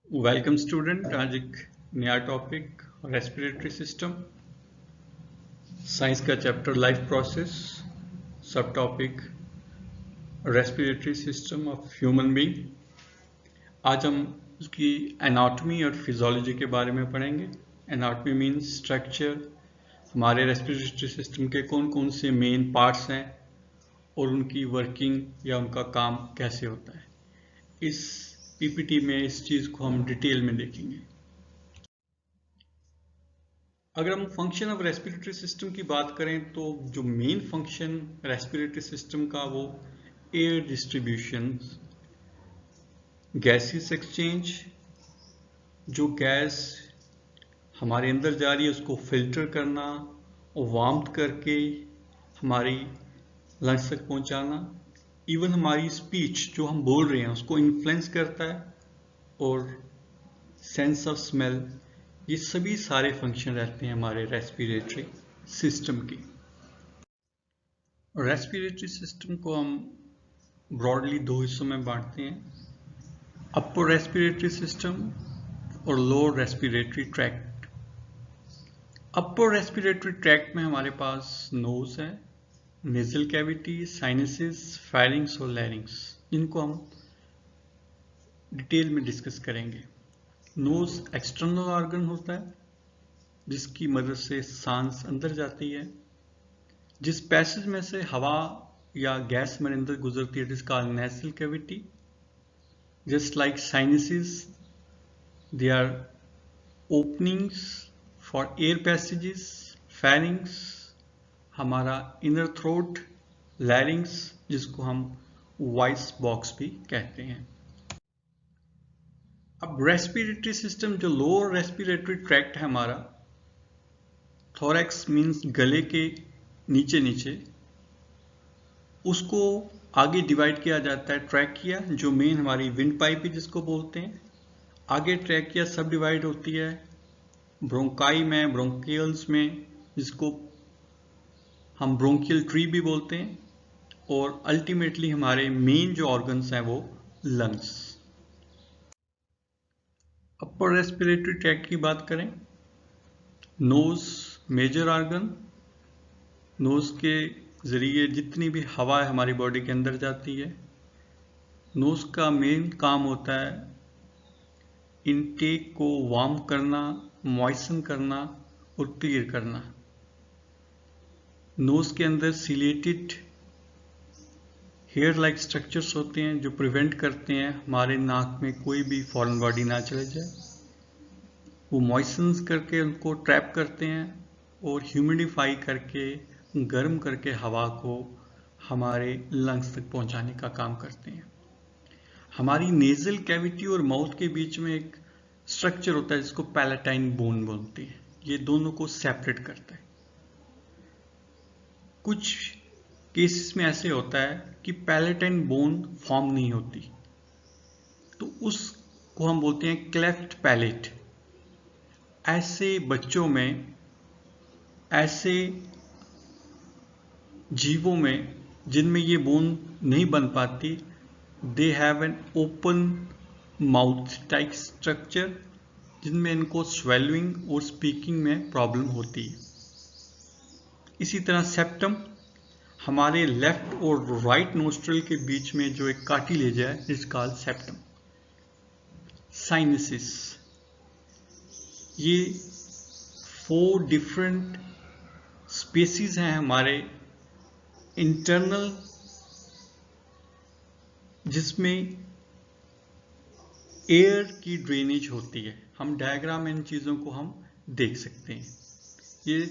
Welcome student. आज एक नया टॉपिक रेस्पिरेटरी सिस्टम, साइंस का चैप्टर लाइफ प्रोसेस, सब topic respiratory system of human being. आज हम उसकी एनाटॉमी और फिजियोलॉजी के बारे में पढ़ेंगे। एनाटॉमी मीन्स स्ट्रक्चर, हमारे रेस्पिरेटरी सिस्टम के कौन कौन से मेन पार्ट्स हैं और उनकी वर्किंग या उनका काम कैसे होता है। इस पीपीटी में इस चीज़ को हम डिटेल में देखेंगे। अगर हम फंक्शन ऑफ रेस्पिरेटरी सिस्टम की बात करें तो जो मेन फंक्शन रेस्पिरेटरी सिस्टम का वो एयर डिस्ट्रीब्यूशन, गैसेस एक्सचेंज, जो गैस हमारे अंदर जा रही है उसको फिल्टर करना और वार्म करके हमारी लंग्स तक पहुंचाना, इवन हमारी स्पीच जो हम बोल रहे हैं उसको इन्फ्लुएंस करता है, और सेंस ऑफ स्मेल, ये सभी सारे फंक्शन रहते हैं हमारे रेस्पिरेटरी सिस्टम की। रेस्पिरेटरी सिस्टम को हम ब्रॉडली दो हिस्सों में बांटते हैं, अपर रेस्पिरेटरी सिस्टम और lower respiratory tract. Upper respiratory tract में हमारे पास नोज है, नेजल कैविटी, साइनसेस, फेरिंग्स और लैरिंग्स, इनको हम डिटेल में डिस्कस करेंगे। नोज एक्सटर्नल ऑर्गन होता है जिसकी मदद से सांस अंदर जाती है। जिस पैसेज में से हवा या गैस हमारे अंदर गुजरती है it is called nasal cavity. Just like sinuses, they are openings for air passages. Pharynx हमारा इनर थ्रोट, लैरिंग्स जिसको हम वॉइस बॉक्स भी कहते हैं। अब रेस्पिरेटरी सिस्टम, जो लोअर रेस्पिरेटरी ट्रैक्ट है हमारा, थोरैक्स मीन्स गले के नीचे नीचे, उसको आगे डिवाइड किया जाता है ट्रैकिया, जो मेन हमारी विंड पाइप है जिसको बोलते हैं। आगे ट्रैकिया सब डिवाइड होती है ब्रोंकाई में, ब्रोंकियल्स में, जिसको हम ब्रोंकियल ट्री भी बोलते हैं, और अल्टीमेटली हमारे मेन जो ऑर्गन्स हैं वो लंग्स। अपर रेस्पिरेटरी ट्रैक्ट की बात करें, नोज मेजर ऑर्गन, नोज के जरिए जितनी भी हवा है हमारी बॉडी के अंदर जाती है। नोज का मेन काम होता है इनटेक को वार्म करना, मॉइसन करना और क्लियर करना। नोज के अंदर सिलेटेड हेयर लाइक स्ट्रक्चर्स होते हैं जो प्रिवेंट करते हैं हमारे नाक में कोई भी फॉरेन बॉडी ना चले जाए। वो मॉइसन्स करके उनको ट्रैप करते हैं और ह्यूमिडिफाई करके, गर्म करके हवा को हमारे लंग्स तक पहुंचाने का काम करते हैं। हमारी नेजल कैविटी और माउथ के बीच में एक स्ट्रक्चर होता है जिसको पैलेटाइन बोन बोलते हैं, ये दोनों को सेपरेट करता है। कुछ केसेस में ऐसे होता है कि पैलेटाइन बोन फॉर्म नहीं होती, तो उसको हम बोलते हैं क्लेफ्ट पैलेट। ऐसे बच्चों में, ऐसे जीवों में जिनमें ये बोन नहीं बन पाती, they have an open mouth type structure, जिनमें इनको स्वेलिंग और स्पीकिंग में प्रॉब्लम होती है। इसी तरह सेप्टम, हमारे लेफ्ट और राइट नोस्ट्रल के बीच में जो एक कार्टिलेज है इज कॉल्ड सेप्टम। साइनसिस, ये 4 डिफरेंट स्पेसीज हैं हमारे इंटरनल, जिसमें एयर की ड्रेनेज होती है। हम डायग्राम में इन चीज़ों को हम देख सकते हैं। ये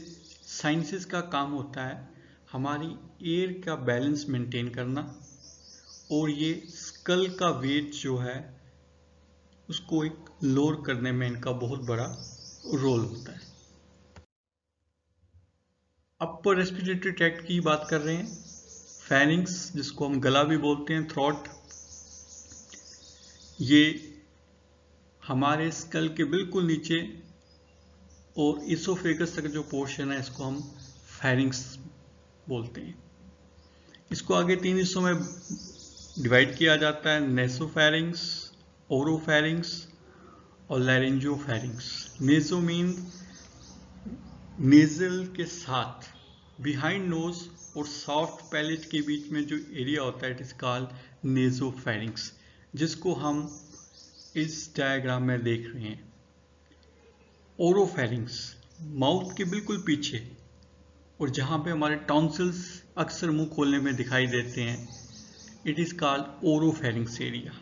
साइनसिस का काम होता है हमारी एयर का बैलेंस मेंटेन करना, और ये स्कल का वेट जो है उसको एक लोअर करने में इनका बहुत बड़ा रोल होता है। अपर रेस्पिरेटरी ट्रैक्ट की बात कर रहे हैं, फेरिंग्स जिसको हम गला भी बोलते हैं, थ्रोट, ये हमारे स्कल के बिल्कुल नीचे और इसोफेगस तक जो पोर्शन है इसको हम फेरिंग्स बोलते हैं। इसको आगे 3 हिस्सों में डिवाइड किया जाता है, नेसोफेरिंग्स, ओरोफेरिंग्स और लैरिंजियोफैरिंक्स। नेजो मीन नेजल के साथ, बिहाइंड नोज और सॉफ्ट पैलेट के बीच में जो एरिया होता है इट इज कॉल्ड नेजोफैरिंक्स, जिसको हम इस डायग्राम में देख रहे हैं। ओरोफैरिंक्स माउथ के बिल्कुल पीछे और जहां पे हमारे टॉन्सिल्स अक्सर मुंह खोलने में दिखाई देते हैं, इट इज कॉल्ड ओरोफैरिंक्स एरिया।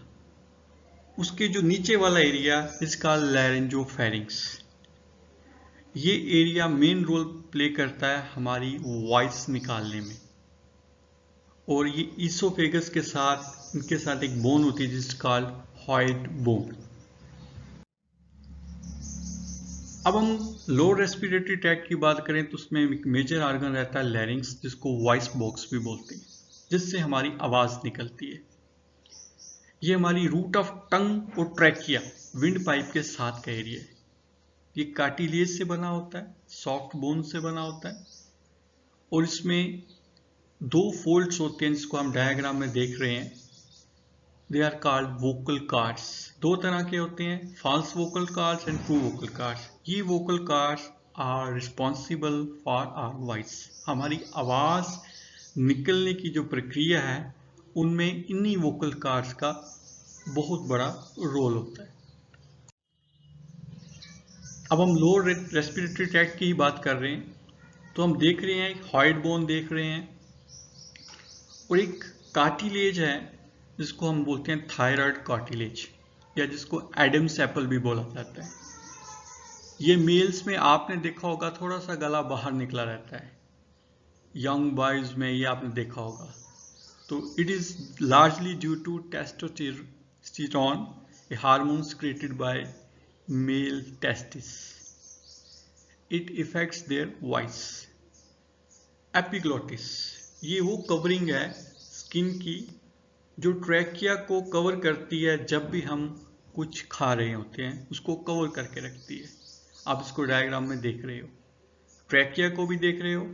उसके जो नीचे वाला एरिया इज कॉल्ड लैरिंजियोफैरिंक्स। ये एरिया मेन रोल प्ले करता है हमारी वॉइस निकालने में। और ये ईसोफेगस के साथ, इनके साथ एक बोन होती है जिस कॉल्ड हॉइड बोन। अब हम लोअर रेस्पिरेटरी ट्रैक्ट की बात करें तो उसमें एक मेजर ऑर्गन रहता है लैरिंक्स, जिसको वॉइस बॉक्स भी बोलते हैं, जिससे हमारी आवाज निकलती है। ये हमारी रूट ऑफ टंग और ट्रैकिया विंड पाइप के साथ का एरिया है। ये कार्टिलेज से बना होता है, सॉफ्ट बोन से बना होता है, और इसमें दो फोल्ड्स होते हैं जिसको हम डायग्राम में देख रहे हैं। They are called vocal cords. दो तरह के होते हैं, false vocal cords and true vocal cords. ये vocal cords are responsible for our voice. हमारी आवाज निकलने की जो प्रक्रिया है उनमें इन्हीं वोकल कार्ड्स का बहुत बड़ा रोल होता है। अब हम लोअर रेस्पिरेटरी ट्रैक्ट की ही बात कर रहे हैं तो हम देख रहे हैं एक हॉइड बोन देख रहे हैं और एक कार्टिलेज है जिसको हम बोलते हैं थायराइड कार्टिलेज, या जिसको एडम्स एप्पल भी बोला जाता है। ये मेल्स में आपने देखा होगा थोड़ा सा गला बाहर निकला रहता है, यंग बॉयज में ये आपने देखा होगा। तो it is largely due to testosterone, a hormone created by male testis. It affects their voice. Epiglottis ये वो कवरिंग है स्किन की जो ट्रैकिया को कवर करती है। जब भी हम कुछ खा रहे होते हैं उसको कवर करके रखती है। आप इसको डायग्राम में देख रहे हो, ट्रैकिया को भी देख रहे हो।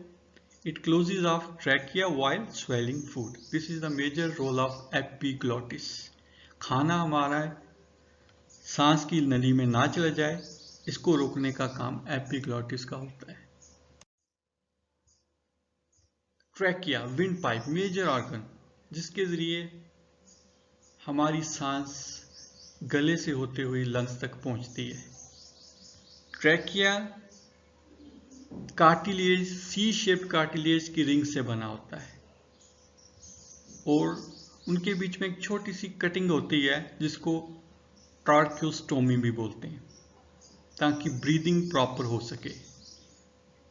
It closes off trachea while swelling food. This is the major role of epiglottis. खाना हमारा सांस की नली में ना चला जाए, इसको रोकने का काम एपिग्लोटिस का होता है। Trachea wind pipe major organ, जिसके जरिए हमारी सांस गले से होते हुए लंग्स तक पहुंचती है। Trachea cartilage, C shaped cartilage की रिंग से बना होता है और उनके बीच में एक छोटी सी कटिंग होती है जिसको ट्रैकियोस्टोमी भी बोलते हैं, ताकि ब्रीदिंग प्रॉपर हो सके।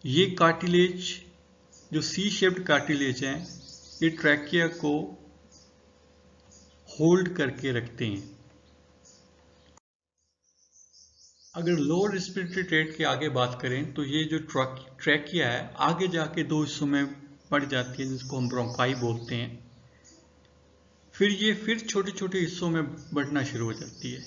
ये कार्टिलेज जो सी शेप्ड कार्टिलेज हैं, ये ट्रैकिया को होल्ड करके रखते हैं। अगर लोअर रेस्पिरेटरी ट्रैक्ट के आगे बात करें तो ये जो ट्रैकिया है आगे जाके दो हिस्सों में बढ़ जाती है जिसको हम ब्रोंकाई बोलते हैं। फिर छोटे छोटे हिस्सों में बढ़ना शुरू हो जाती है,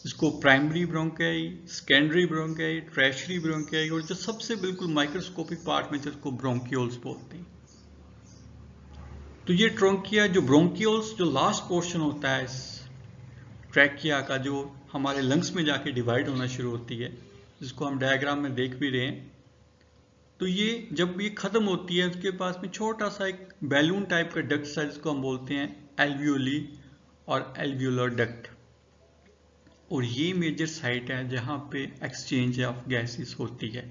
इसको primary bronchi, secondary bronchi, tertiary bronchi, और जो सबसे बिल्कुल माइक्रोस्कोपिक पार्ट में जिसको ब्रोंकियोल्स बोलते हैं। तो ये ट्रोंकिया जो ब्रोंकियोल्स जो लास्ट पोर्शन होता है इस ट्रैकिया का, जो हमारे लंग्स में जाके डिवाइड होना शुरू होती है, जिसको हम डायग्राम में देख भी रहे हैं। तो ये जब ये खत्म होती है उसके पास में छोटा सा एक बैलून टाइप का डक्ट है जिसको हम बोलते हैं एल्वियोली और एल्वियोलर डक्ट। और ये मेजर साइट है जहां पे एक्सचेंज ऑफ गैसेस होती है।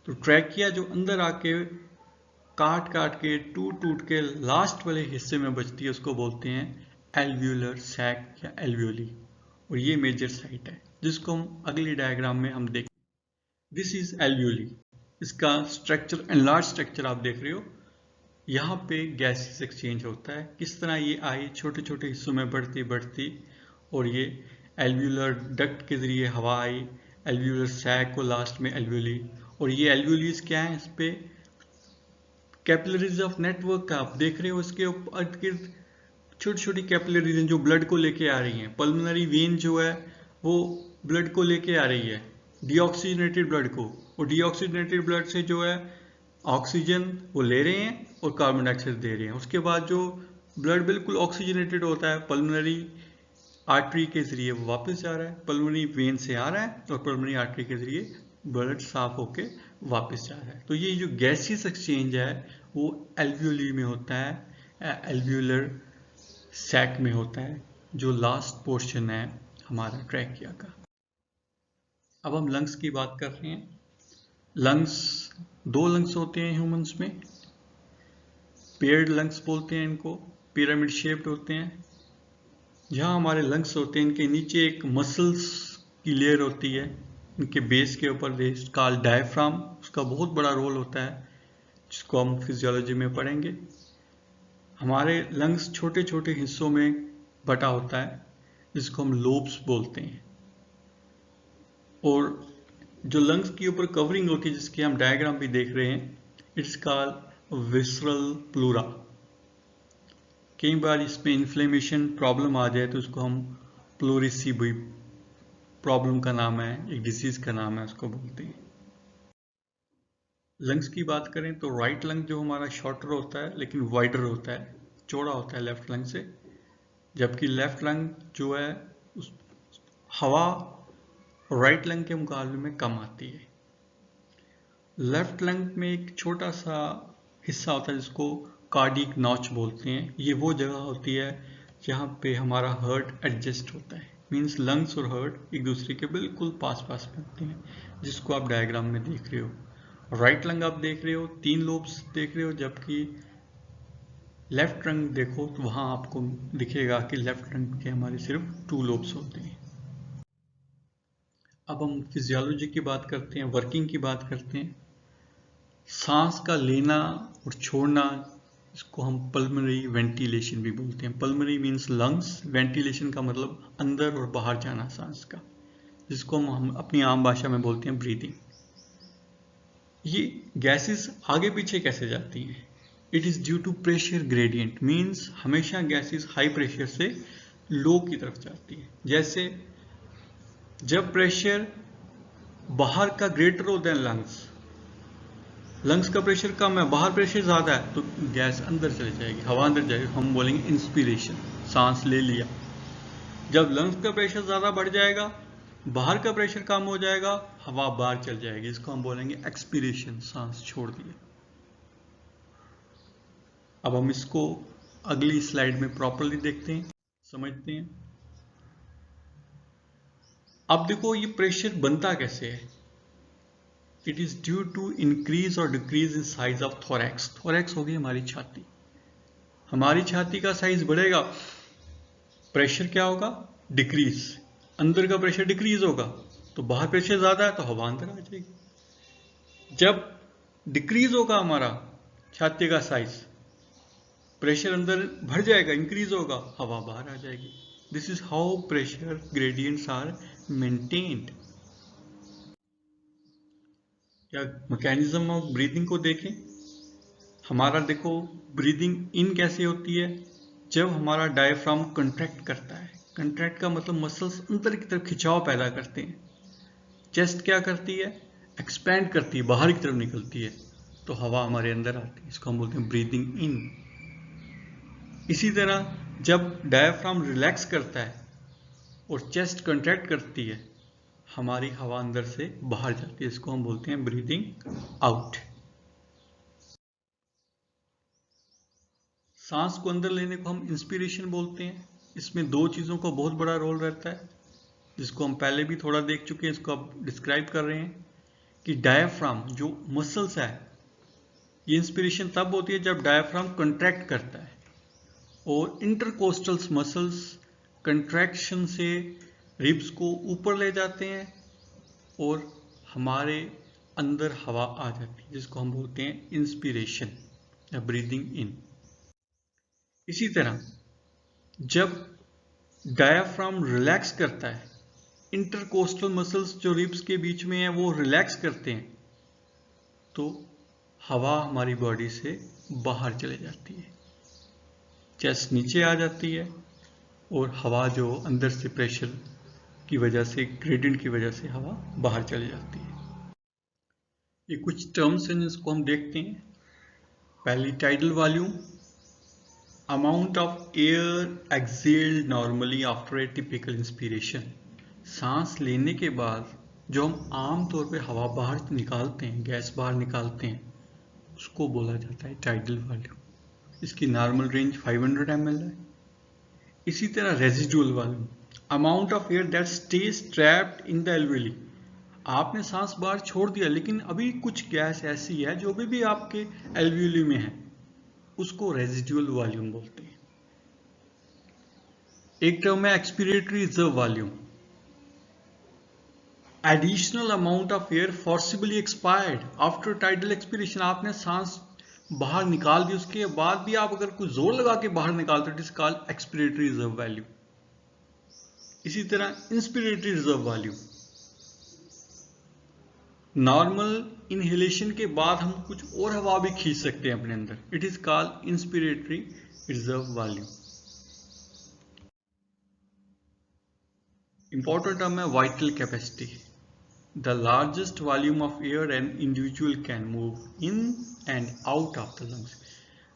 तो ट्रैकिया जो अंदर आके काट के टूट के लास्ट वाले हिस्से में बचती है उसको बोलते हैं एल्वियोलर सैक या एल्वियोली, और ये मेजर साइट है जिसको हम अगली डायग्राम में हम देखें। This is alveoli. इसका स्ट्रक्चर, एनलार्ज स्ट्रक्चर आप देख रहे हो। यहाँ पे गैसेस एक्सचेंज होता है। किस तरह ये आई छोटे छोटे हिस्सों में बढ़ती और ये एल्वियोलर डक्ट के जरिए हवा आई, एल्वियोलर सैक को लास्ट में एल्वियोली। और ये एल्वियोलीज क्या है, इस पे कैपिलरीज ऑफ नेटवर्क का आप देख रहे हो। इसके ऊपर छोटी छोटी कैपिलरीज हैं जो ब्लड को लेके आ रही हैं। पल्मोनरी वेन जो है वो ब्लड को लेके आ रही है, डीऑक्सीजनेटेड ब्लड को, और डीऑक्सीजनेटेड ब्लड से जो है ऑक्सीजन वो ले रहे हैं और कार्बन डाइऑक्साइड दे रहे हैं। उसके बाद जो ब्लड बिल्कुल ऑक्सीजनेटेड होता है, पल्मोनरी आर्टरी के जरिए वो वापस जा रहा है, पल्मोनरी वेन से आ रहा है और पल्मोनरी आर्टरी के जरिए ब्लड साफ होके वापस जा रहा है। तो ये जो गैसियस एक्सचेंज है वो एल्वियोली में होता है, एल्वियोलर सैक में होता है, जो लास्ट पोर्शन है हमारा ट्रैकिया का। अब हम लंग्स की बात कर रहे हैं। लंग्स, दो लंग्स होते हैं ह्यूमंस में, पेयर्ड लंग्स बोलते हैं इनको, पिरामिड शेप्ड होते हैं। जहाँ हमारे लंग्स होते हैं इनके नीचे एक मसल्स की लेयर होती है, इनके बेस के ऊपर कॉल्ड डायफ्राम, उसका बहुत बड़ा रोल होता है जिसको हम फिजियोलॉजी में पढ़ेंगे। हमारे लंग्स छोटे छोटे हिस्सों में बटा होता है जिसको हम लोब्स बोलते हैं, और जो लंग्स के ऊपर कवरिंग होती है जिसकी हम डायग्राम भी देख रहे हैं, इट्स कॉल्ड विसरल प्लूरा। कई बार इसमें इन्फ्लेमेशन प्रॉब्लम आ जाए तो उसको हम प्लोरिसीबी प्रॉब्लम का नाम है, एक डिजीज का नाम है, उसको बोलते हैं। लंग्स की बात करें तो राइट लंग जो हमारा शॉर्टर होता है लेकिन वाइडर होता है, चौड़ा होता है लेफ्ट लंग से, जबकि लेफ्ट लंग जो है उस हवा राइट लंग के मुकाबले में कम आती है। लेफ्ट लंग में एक छोटा सा हिस्सा होता है जिसको कार्डियक नॉच बोलते हैं। ये वो जगह होती है जहाँ पे हमारा हार्ट एडजस्ट होता है, मीन्स लंग्स और हार्ट एक दूसरे के बिल्कुल पास पास में होते हैं, जिसको आप डायग्राम में देख रहे हो। राइट लंग आप देख रहे हो 3 लोब्स देख रहे हो, जबकि लेफ्ट लंग देखो तो वहाँ आपको दिखेगा कि लेफ्ट लंग के हमारे सिर्फ 2 लोब्स होते हैं। अब हम फिजियोलॉजी की बात करते हैं, वर्किंग की बात करते हैं। सांस का लेना और छोड़ना, इसको हम पल्मोनरी वेंटिलेशन भी बोलते हैं। पल्मोनरी मीन्स लंग्स, वेंटिलेशन का मतलब अंदर और बाहर जाना सांस का, जिसको हम अपनी आम भाषा में बोलते हैं ब्रीदिंग। ये गैसेस आगे पीछे कैसे जाती हैं? It is due to pressure gradient, means हमेशा गैसेस हाई प्रेशर से लो की तरफ जाती है। जैसे जब प्रेशर बाहर का ग्रेटर होता है लंग्स का प्रेशर कम है, बाहर प्रेशर ज्यादा है, तो गैस अंदर चली जाएगी, हवा अंदर जाएगी, हम बोलेंगे इंस्पिरेशन, सांस ले लिया। जब लंग्स का प्रेशर ज्यादा बढ़ जाएगा, बाहर का प्रेशर कम हो जाएगा, हवा बाहर चल जाएगी, इसको हम बोलेंगे एक्सपीरेशन, सांस छोड़ दिया। अब हम इसको अगली स्लाइड में प्रॉपरली देखते हैं, समझते हैं। अब देखो ये प्रेशर बनता कैसे है। It is due to increase और decrease in size of thorax. Thorax होगी हमारी छाती, हमारी छाती का साइज बढ़ेगा, प्रेशर क्या होगा? डिक्रीज, अंदर का प्रेशर डिक्रीज होगा, तो बाहर प्रेशर ज्यादा है तो हवा अंदर आ जाएगी। जब डिक्रीज होगा हमारा छाती का साइज, प्रेशर अंदर बढ़ जाएगा, इंक्रीज होगा, हवा बाहर आ जाएगी। This is how pressure gradients are maintained. या मैकेनिज्म ऑफ ब्रीदिंग को देखें, हमारा देखो ब्रीदिंग इन कैसे होती है, जब हमारा डायफ्राम कंट्रैक्ट करता है। कंट्रैक्ट का मतलब मसल्स अंदर की तरफ खिंचाव पैदा करते हैं। चेस्ट क्या करती है? एक्सपैंड करती है, बाहर की तरफ निकलती है, तो हवा हमारे अंदर आती है, इसको हम बोलते हैं ब्रीदिंग इन। इसी तरह जब डायफ्राम रिलैक्स करता है और चेस्ट कंट्रैक्ट करती है, हमारी हवा अंदर से बाहर जाती है, इसको हम बोलते हैं ब्रीदिंग आउट। सांस को अंदर लेने को हम इंस्पिरेशन बोलते हैं। इसमें 2 चीजों का बहुत बड़ा रोल रहता है, जिसको हम पहले भी थोड़ा देख चुके हैं, इसको अब डिस्क्राइब कर रहे हैं कि डायफ्राम जो मसल्स है, ये इंस्पिरेशन तब होती है जब डायफ्राम कंट्रैक्ट करता है, और इंटरकोस्टल मसल्स कंट्रैक्शन से रिब्स को ऊपर ले जाते हैं और हमारे अंदर हवा आ जाती है, जिसको हम बोलते हैं इंस्पिरेशन या ब्रीदिंग इन। इसी तरह जब डायफ्राम रिलैक्स करता है, इंटरकोस्टल मसल्स जो रिब्स के बीच में है वो रिलैक्स करते हैं, तो हवा हमारी बॉडी से बाहर चले जाती है, चेस्ट नीचे आ जाती है, और हवा जो अंदर से प्रेशर की वजह से, ग्रेडियंट की वजह से हवा बाहर चली जाती है। ये कुछ टर्म्स हैं जिसको हम देखते हैं। पहली tidal volume, amount of air excelled normally after a typical inspiration, सांस लेने के बाद जो हम आम तौर पे हवा बाहर निकालते हैं, गैस बाहर निकालते हैं, उसको बोला जाता है टाइडल वॉल्यूम। इसकी नॉर्मल रेंज 500 ml है। इसी तरह residual volume, amount of air that stage trapped in the alveoli, आपने सांस बाहर छोड़ दिया लेकिन अभी कुछ गैस ऐसी है जो अभी भी आपके एल्वियोली में है, उसको रेजिडुअल वॉल्यूम बोलते हैं। एक टर्म है expiratory reserve volume, additional amount of air forcibly expired after tidal expiration, आपने सांस बाहर निकाल दी, उसके बाद भी आप अगर कुछ जोर लगा के बाहर निकालते हो, it is called expiratory reserve volume. इसी तरह inspiratory reserve volume, normal inhalation के बाद हम कुछ और हवा भी खींच सकते हैं अपने अंदर, it is called inspiratory reserve volume. Important term है vital capacity, the largest volume of air an individual can move in and out of the lungs,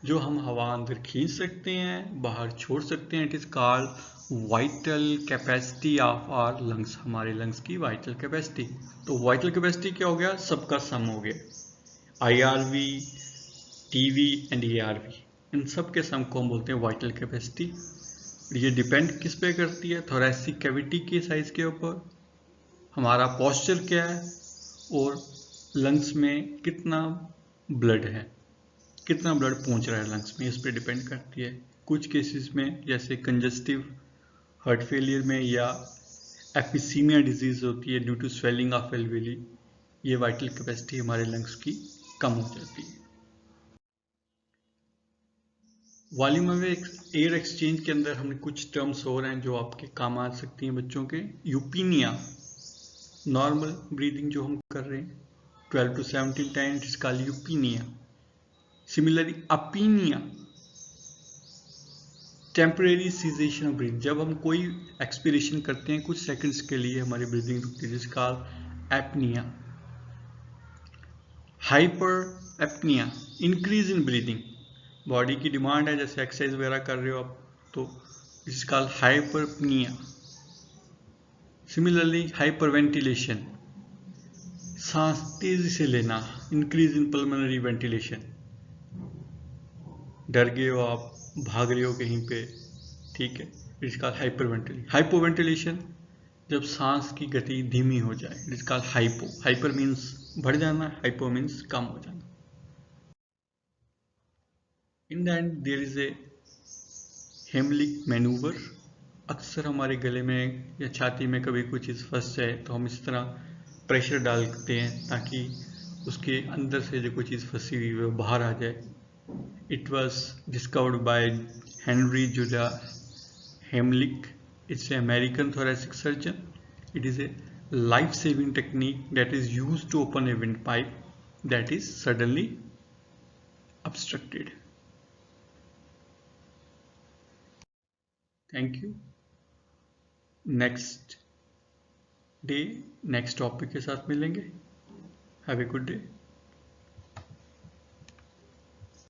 जो हम हवा अंदर खींच सकते हैं, बाहर छोड़ सकते हैं, it is called vital capacity of our lungs, हमारे लंग्स की वाइटल कैपेसिटी। तो वाइटल कैपेसिटी क्या हो गया, सबका सम हो गया, IRV, TV एंड ARV, इन सब के सम को हम बोलते हैं वाइटल कैपेसिटी। ये डिपेंड किस पे करती है, थोरेसिक कैविटी के साइज के ऊपर, हमारा पोस्चर क्या है, और लंग्स में कितना ब्लड है, कितना ब्लड पहुंच रहा है लंग्स में, इस पे डिपेंड करती है। कुछ केसेस में जैसे कंजस्टिव हार्ट फेलियर में या एपिसीमिया डिजीज होती है due to swelling of alveoli, ये वाइटल कैपेसिटी हमारे लंग्स की कम हो जाती है। वॉल्यूम ऑफ एयर एक्सचेंज के अंदर हमने कुछ टर्म्स और हैं जो आपके काम आ सकती हैं बच्चों के। यूपीनिया, नॉर्मल ब्रीदिंग जो हम कर रहे हैं 12 to 17 times, it's called eupnoea. Similarly apnoea, temporary cessation of breathing, जब हम कोई एक्सपीरेशन करते हैं कुछ सेकंड्स के लिए हमारी ब्रीदिंग रुकती है, जिसका apnoea. Hyper apnoea, increase in breathing, body की डिमांड है, जैसे एक्सरसाइज वगैरह कर रहे हो आप, तो this is called hyperpnoea. Similarly hyperventilation, सांस तेजी से लेना, इंक्रीज इन पल्मोनरी वेंटिलेशन, डर गए हो आप, भाग रहे हो कहीं पे, ठीक है, it is called hyperventilation. Hypoventilation, जब सांस की गति धीमी हो जाए, it is called hypo. Hyper means बढ़ जाना, हाइपो मीन्स कम हो जाना। In the end there is a Heimlich manoeuvre, अक्सर हमारे गले में या छाती में कभी कोई चीज़ फंस जाए तो हम इस तरह प्रेशर डालते हैं ताकि उसके अंदर से जो कोई चीज़ फंसी हुई है वो बाहर आ जाए। It was discovered by Henry Judah Heimlich, it's a American thoracic surgeon. It is a life-saving technique that is used to open a windpipe that is suddenly obstructed. Thank you. Next day, next topic के साथ मिलेंगे. Have a good day.